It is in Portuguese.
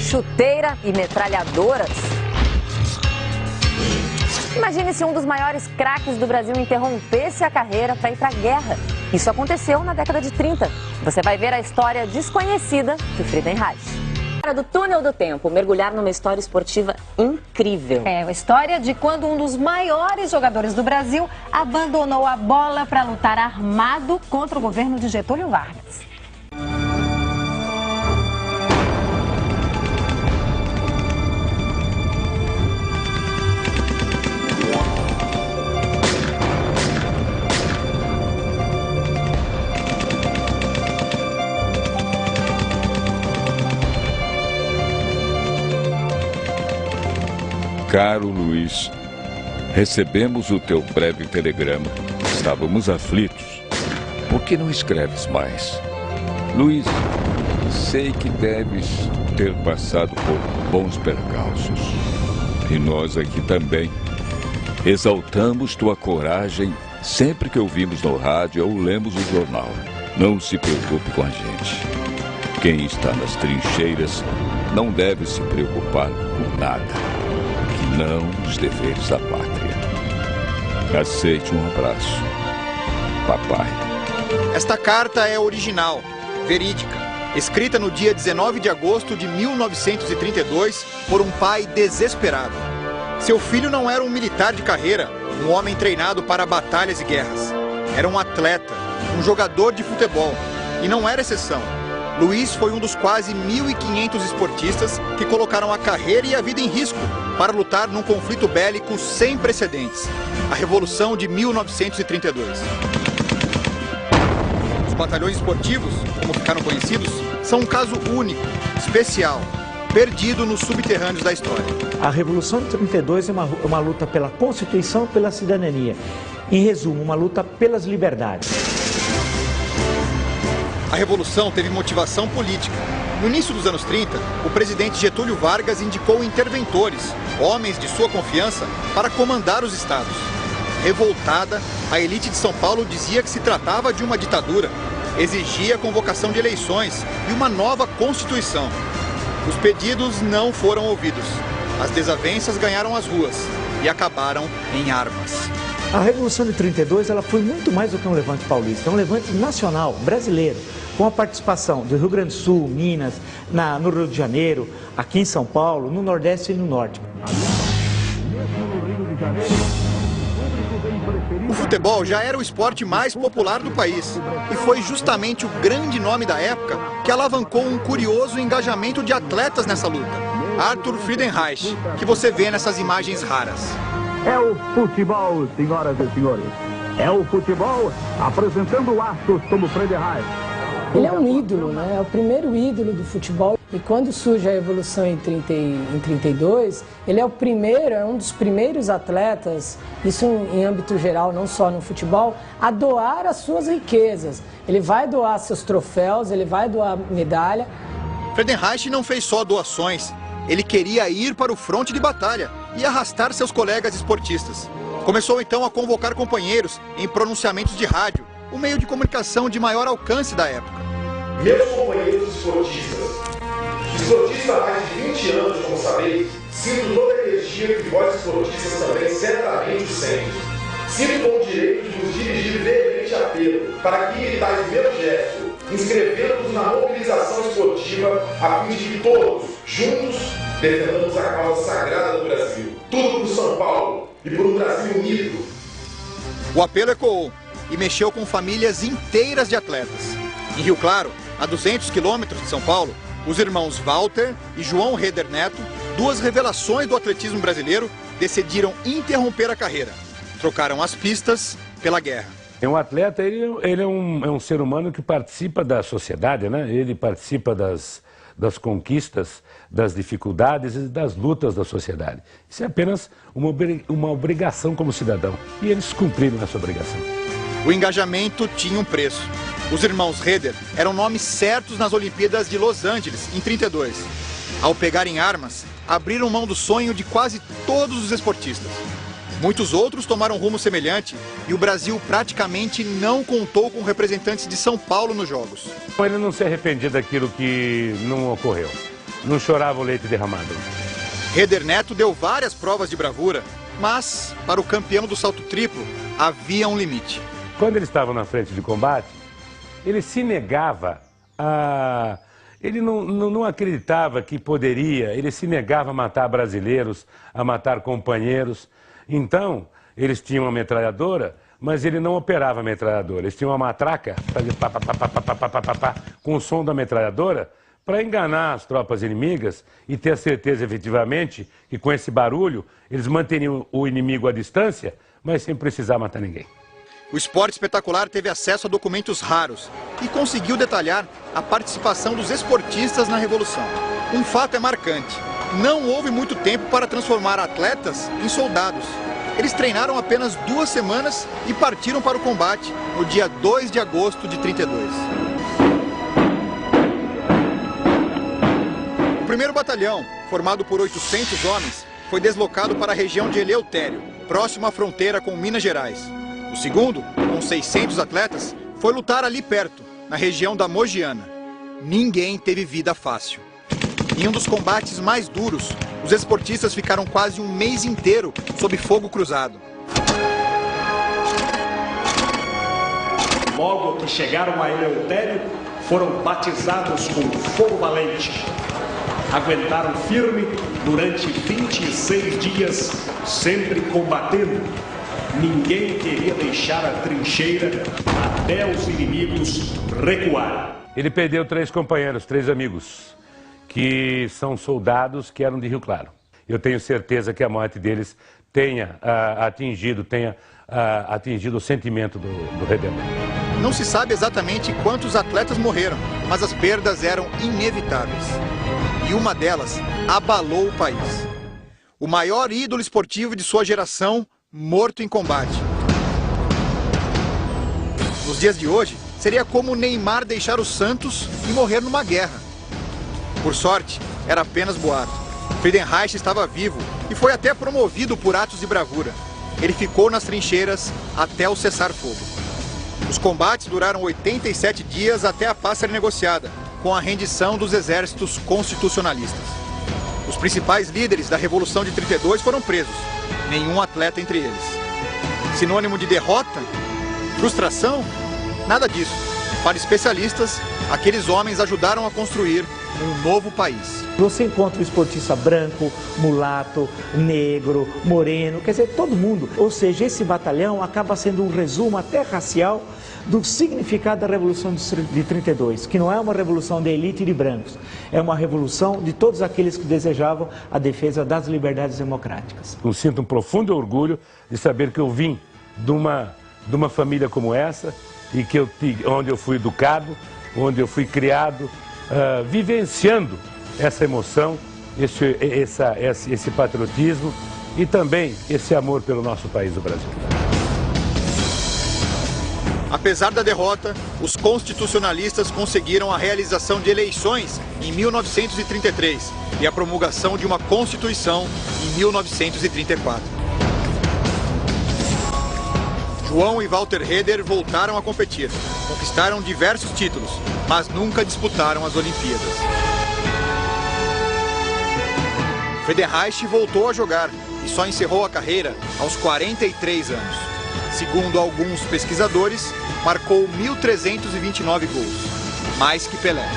chuteira e metralhadoras. Imagine se um dos maiores craques do Brasil interrompesse a carreira para ir para a guerra. Isso aconteceu na década de 30. Você vai ver a história desconhecida de Friedenreich. Do túnel do tempo, mergulhar numa história esportiva incrível. É a história de quando um dos maiores jogadores do Brasil abandonou a bola para lutar armado contra o governo de Getúlio Vargas. Caro Luiz, recebemos o teu breve telegrama. Estávamos aflitos. Por que não escreves mais? Luiz, sei que deves ter passado por bons percalços. E nós aqui também. Exaltamos tua coragem sempre que ouvimos no rádio ou lemos o jornal. Não se preocupe com a gente. Quem está nas trincheiras não deve se preocupar com nada. Não os deveres da pátria. Aceite um abraço. Papai. Esta carta é original, verídica, escrita no dia 19 de agosto de 1932 por um pai desesperado. Seu filho não era um militar de carreira, um homem treinado para batalhas e guerras. Era um atleta, um jogador de futebol. E não era exceção. Luiz foi um dos quase 1.500 esportistas que colocaram a carreira e a vida em risco para lutar num conflito bélico sem precedentes, a Revolução de 1932. Os batalhões esportivos, como ficaram conhecidos, são um caso único, especial, perdido nos subterrâneos da história. A Revolução de 32 é uma luta pela Constituição e pela cidadania. Em resumo, uma luta pelas liberdades. A Revolução teve motivação política. No início dos anos 30, o presidente Getúlio Vargas indicou interventores, homens de sua confiança, para comandar os estados. Revoltada, a elite de São Paulo dizia que se tratava de uma ditadura, exigia a convocação de eleições e uma nova Constituição. Os pedidos não foram ouvidos. As desavenças ganharam as ruas e acabaram em armas. A Revolução de 32 ela foi muito mais do que um levante paulista, é um levante nacional, brasileiro, com a participação do Rio Grande do Sul, Minas, no Rio de Janeiro, aqui em São Paulo, no Nordeste e no Norte. O futebol já era o esporte mais popular do país e foi justamente o grande nome da época que alavancou um curioso engajamento de atletas nessa luta, Arthur Friedenreich, que você vê nessas imagens raras. É o futebol, senhoras e senhores. É o futebol apresentando astros como Friedenreich. Ele é um ídolo, né? É o primeiro ídolo do futebol. E quando surge a Revolução em 32, ele é o primeiro, é um dos primeiros atletas, isso em âmbito geral, não só no futebol, a doar as suas riquezas. Ele vai doar seus troféus, ele vai doar medalha. Friedenreich não fez só doações. Ele queria ir para o fronte de batalha e arrastar seus colegas esportistas. Começou então a convocar companheiros em pronunciamentos de rádio, o meio de comunicação de maior alcance da época. Meus companheiros esportistas há mais de 20 anos, como sabeis, sinto toda a energia que vós esportistas também certamente o sentem. Sinto com o direito de vos dirigir veemente apelo para que imitais meu gesto, inscrevendo-vos na mobilização esportiva, a fim de que todos, juntos, defendamos a causa sagrada do Brasil. Tudo por São Paulo e por um Brasil unido. O apelo ecoou e mexeu com famílias inteiras de atletas. Em Rio Claro, a 200 quilômetros de São Paulo, os irmãos Walter e João Reder Neto, duas revelações do atletismo brasileiro, decidiram interromper a carreira. Trocaram as pistas pela guerra. Um atleta, ele é um ser humano que participa da sociedade, né? Ele participa das conquistas, das dificuldades e das lutas da sociedade. Isso é apenas uma obrigação como cidadão. E eles cumpriram essa obrigação. O engajamento tinha um preço. Os irmãos Reder eram nomes certos nas Olimpíadas de Los Angeles, em 32. Ao pegarem armas, abriram mão do sonho de quase todos os esportistas. Muitos outros tomaram rumo semelhante e o Brasil praticamente não contou com representantes de São Paulo nos Jogos. Ele não se arrependia daquilo que não ocorreu. não chorava o leite derramado. Reder Neto deu várias provas de bravura, mas para o campeão do salto triplo havia um limite. Quando ele estava na frente de combate, ele se negava a... Ele não acreditava que poderia, ele se negava a matar brasileiros, a matar companheiros. Então, eles tinham uma metralhadora, mas ele não operava a metralhadora. Eles tinham uma matraca, fazia pá, pá, pá, pá, pá, pá, pá, pá, pá, com o som da metralhadora, para enganar as tropas inimigas e ter a certeza efetivamente que com esse barulho eles manteriam o inimigo à distância, mas sem precisar matar ninguém. O Esporte Espetacular teve acesso a documentos raros e conseguiu detalhar a participação dos esportistas na Revolução. Um fato é marcante: não houve muito tempo para transformar atletas em soldados. Eles treinaram apenas 2 semanas e partiram para o combate no dia 2 de agosto de 32. O primeiro batalhão, formado por 800 homens, foi deslocado para a região de Eleutério, próximo à fronteira com Minas Gerais. O segundo, com 600 atletas, foi lutar ali perto, na região da Mogiana. Ninguém teve vida fácil. Em um dos combates mais duros, os esportistas ficaram quase um mês inteiro sob fogo cruzado. Logo que chegaram a Eleutério, foram batizados com fogo valente. Aguentaram firme durante 26 dias, sempre combatendo. Ninguém queria deixar a trincheira até os inimigos recuarem. Ele perdeu 3 companheiros, 3 amigos, que são soldados que eram de Rio Claro. Eu tenho certeza que a morte deles tenha atingido o sentimento do Reder Neto. Não se sabe exatamente quantos atletas morreram, mas as perdas eram inevitáveis. E uma delas abalou o país. O maior ídolo esportivo de sua geração, morto em combate. Nos dias de hoje, seria como Neymar deixar o Santos e morrer numa guerra. Por sorte, era apenas boato. Friedenreich estava vivo e foi até promovido por atos de bravura. Ele ficou nas trincheiras até o cessar-fogo. Os combates duraram 87 dias até a paz ser negociada, com a rendição dos exércitos constitucionalistas. Os principais líderes da Revolução de 32 foram presos, nenhum atleta entre eles. Sinônimo de derrota? Frustração? Nada disso. Para especialistas, aqueles homens ajudaram a construir um novo país. Você encontra o esportista branco, mulato, negro, moreno, quer dizer, todo mundo. Ou seja, esse batalhão acaba sendo um resumo até racial do significado da Revolução de 32, que não é uma revolução de elite e de brancos, é uma revolução de todos aqueles que desejavam a defesa das liberdades democráticas. Eu sinto um profundo orgulho de saber que eu vim de uma família como essa, e onde eu fui educado, onde eu fui criado, vivenciando essa emoção, esse patriotismo e também esse amor pelo nosso país, o Brasil. Apesar da derrota, os constitucionalistas conseguiram a realização de eleições em 1933 e a promulgação de uma Constituição em 1934. João e Walter Reder voltaram a competir, conquistaram diversos títulos, mas nunca disputaram as Olimpíadas. Friedenreich voltou a jogar e só encerrou a carreira aos 43 anos. Segundo alguns pesquisadores, marcou 1.329 gols, mais que Pelé.